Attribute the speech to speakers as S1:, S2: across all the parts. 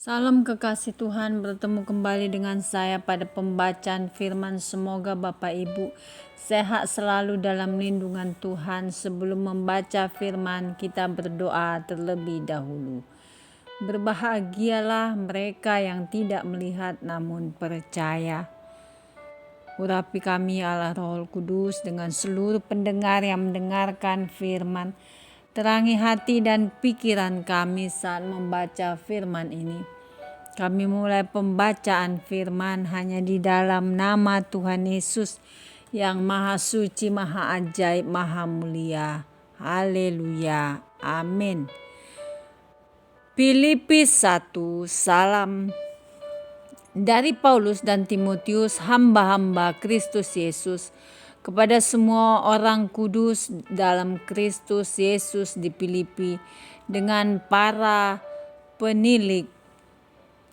S1: Salam kekasih Tuhan, bertemu kembali dengan saya pada pembacaan firman. Semoga Bapak Ibu sehat selalu dalam lindungan Tuhan. Sebelum membaca firman, kita berdoa terlebih dahulu. Berbahagialah mereka yang tidak melihat namun percaya. Urapi kami Allah Roh Kudus dengan seluruh pendengar yang mendengarkan firman. Terangi hati dan pikiran kami saat membaca firman ini. Kami mulai pembacaan firman hanya di dalam nama Tuhan Yesus yang Maha Suci, Maha Ajaib, Maha Mulia. Haleluya. Amin. Filipi 1. Salam dari Paulus dan Timotius, hamba-hamba Kristus Yesus, kepada semua orang kudus dalam Kristus Yesus di Filipi, dengan para penilik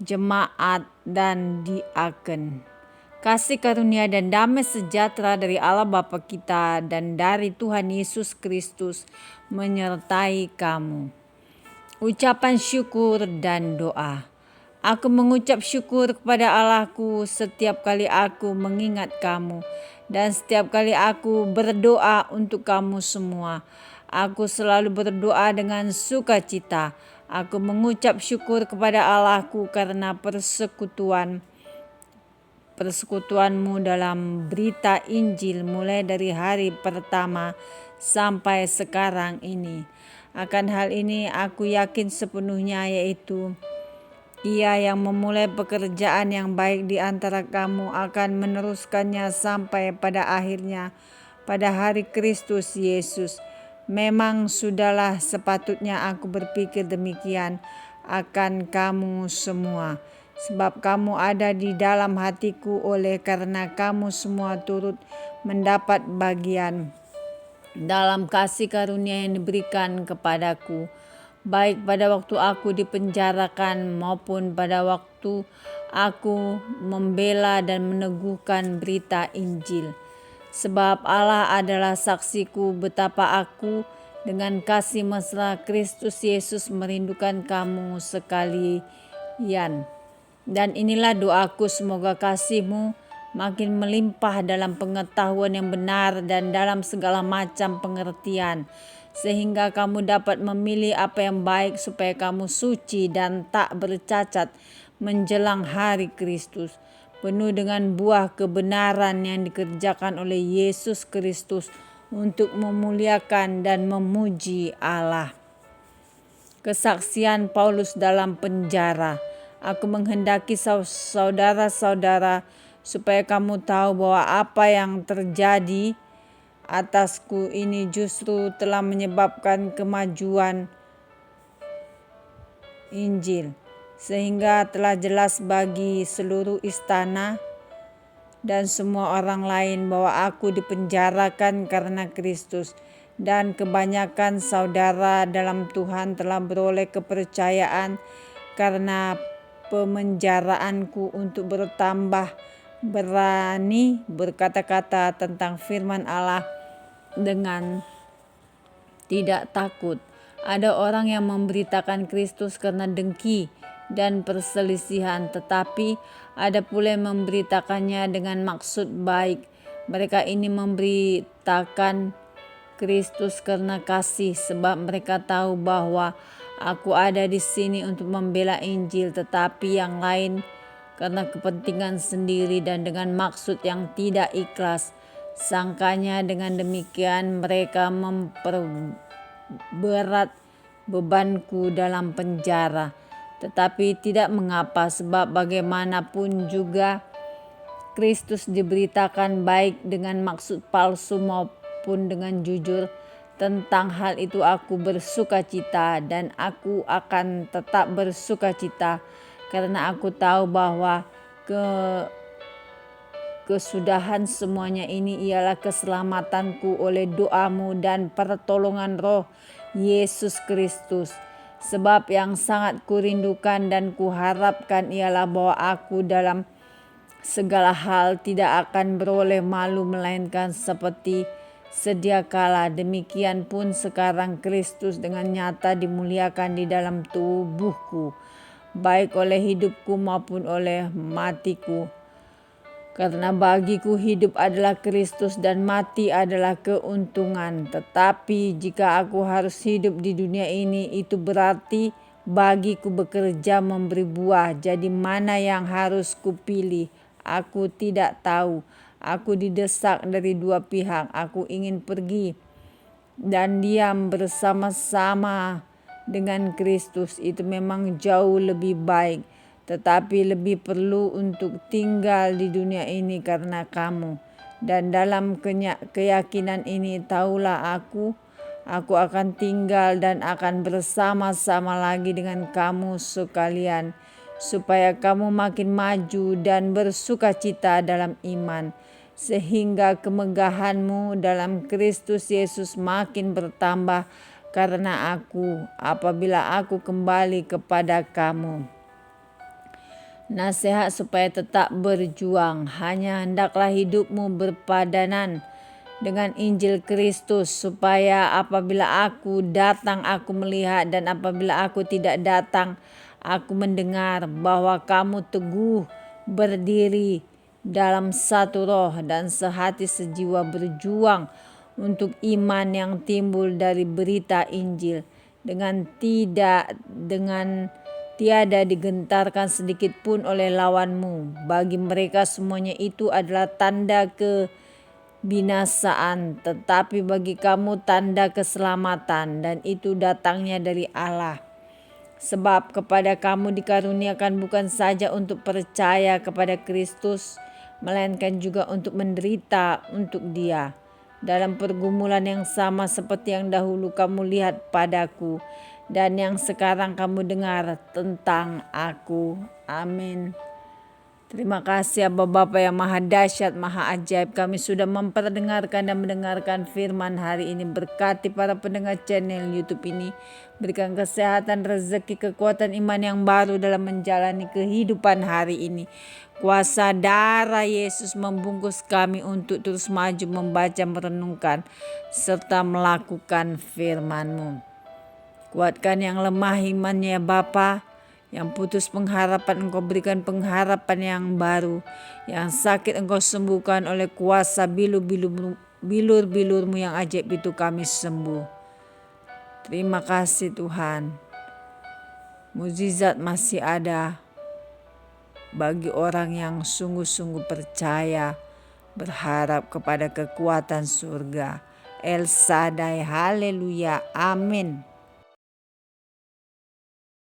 S1: jemaat dan diaken. Kasih karunia dan damai sejahtera dari Allah Bapa kita dan dari Tuhan Yesus Kristus menyertai kamu. Ucapan syukur dan doa. Aku mengucap syukur kepada Allahku setiap kali aku mengingat kamu, dan setiap kali aku berdoa untuk kamu semua. Aku selalu berdoa dengan sukacita. Aku mengucap syukur kepada Allahku karena persekutuanmu dalam berita Injil mulai dari hari pertama sampai sekarang ini. Akan hal ini aku yakin sepenuhnya, yaitu Ia yang memulai pekerjaan yang baik di antara kamu akan meneruskannya sampai pada akhirnya pada hari Kristus Yesus. Memang sudahlah sepatutnya aku berpikir demikian akan kamu semua, sebab kamu ada di dalam hatiku oleh karena kamu semua turut mendapat bagian dalam kasih karunia yang diberikan kepadaku, baik pada waktu aku dipenjarakan maupun pada waktu aku membela dan meneguhkan berita Injil. Sebab Allah adalah saksiku betapa aku dengan kasih mesra Kristus Yesus merindukan kamu sekalian. Dan inilah doaku, semoga kasihmu makin melimpah dalam pengetahuan yang benar dan dalam segala macam pengertian, sehingga kamu dapat memilih apa yang baik supaya kamu suci dan tak bercacat menjelang hari Kristus, penuh dengan buah kebenaran yang dikerjakan oleh Yesus Kristus untuk memuliakan dan memuji Allah. Kesaksian Paulus dalam penjara. Aku menghendaki saudara-saudara supaya kamu tahu bahwa apa yang terjadi atasku ini justru telah menyebabkan kemajuan Injil, sehingga telah jelas bagi seluruh istana dan semua orang lain bahwa aku dipenjarakan karena Kristus, dan kebanyakan saudara dalam Tuhan telah beroleh kepercayaan karena pemenjaraanku untuk bertambah berani berkata-kata tentang firman Allah dengan tidak takut. Ada orang yang memberitakan Kristus karena dengki dan perselisihan, tetapi ada pula yang memberitakannya dengan maksud baik. Mereka ini memberitakan Kristus karena kasih, sebab mereka tahu bahwa aku ada di sini untuk membela Injil, tetapi yang lain karena kepentingan sendiri dan dengan maksud yang tidak ikhlas. Sangkanya dengan demikian mereka memperberat bebanku dalam penjara. Tetapi tidak mengapa, sebab bagaimanapun juga Kristus diberitakan baik dengan maksud palsu maupun dengan jujur. Tentang hal itu aku bersukacita, dan aku akan tetap bersukacita, karena aku tahu bahwa kesudahan semuanya ini ialah keselamatanku oleh doamu dan pertolongan Roh Yesus Kristus. Sebab yang sangat kurindukan dan kuharapkan ialah bahwa aku dalam segala hal tidak akan beroleh malu, melainkan seperti sedia kala, demikian pun sekarang Kristus dengan nyata dimuliakan di dalam tubuhku, baik oleh hidupku maupun oleh matiku. Karena bagiku hidup adalah Kristus dan mati adalah keuntungan. Tetapi jika aku harus hidup di dunia ini, itu berarti bagiku bekerja memberi buah. Jadi mana yang harus kupilih? Aku tidak tahu. Aku didesak dari dua pihak. Aku ingin pergi dan diam bersama-sama dengan Kristus. Itu memang jauh lebih baik. Tetapi lebih perlu untuk tinggal di dunia ini karena kamu. Dan dalam keyakinan ini tahulah aku akan tinggal dan akan bersama-sama lagi dengan kamu sekalian, supaya kamu makin maju dan bersukacita dalam iman, sehingga kemegahanmu dalam Kristus Yesus makin bertambah karena aku, apabila aku kembali kepada kamu. Nasihat supaya tetap berjuang, hanya hendaklah hidupmu berpadanan dengan Injil Kristus, supaya apabila aku datang aku melihat, dan apabila aku tidak datang aku mendengar bahwa kamu teguh berdiri dalam satu roh dan sehati sejiwa berjuang untuk iman yang timbul dari berita Injil, dengan tiada digentarkan sedikit pun oleh lawanmu. Bagi mereka semuanya itu adalah tanda kebinasaan, tetapi bagi kamu tanda keselamatan, dan itu datangnya dari Allah. Sebab kepada kamu dikaruniakan bukan saja untuk percaya kepada Kristus, melainkan juga untuk menderita untuk Dia, dalam pergumulan yang sama seperti yang dahulu kamu lihat padaku, dan yang sekarang kamu dengar tentang aku. Amin. Terima kasih Bapa yang maha dahsyat, maha ajaib. Kami sudah memperdengarkan dan mendengarkan firman hari ini. Berkati para pendengar channel YouTube ini. Berikan kesehatan, rezeki, kekuatan iman yang baru dalam menjalani kehidupan hari ini. Kuasa darah Yesus membungkus kami untuk terus maju membaca, merenungkan, serta melakukan firman-Mu. Kuatkan yang lemah imannya Bapa. Yang putus pengharapan Engkau berikan pengharapan yang baru. Yang sakit Engkau sembuhkan oleh kuasa bilur-bilur-Mu yang ajaib itu kami sembuh. Terima kasih Tuhan. Mukjizat masih ada bagi orang yang sungguh-sungguh percaya, berharap kepada kekuatan surga. El Shaddai, haleluya, amin.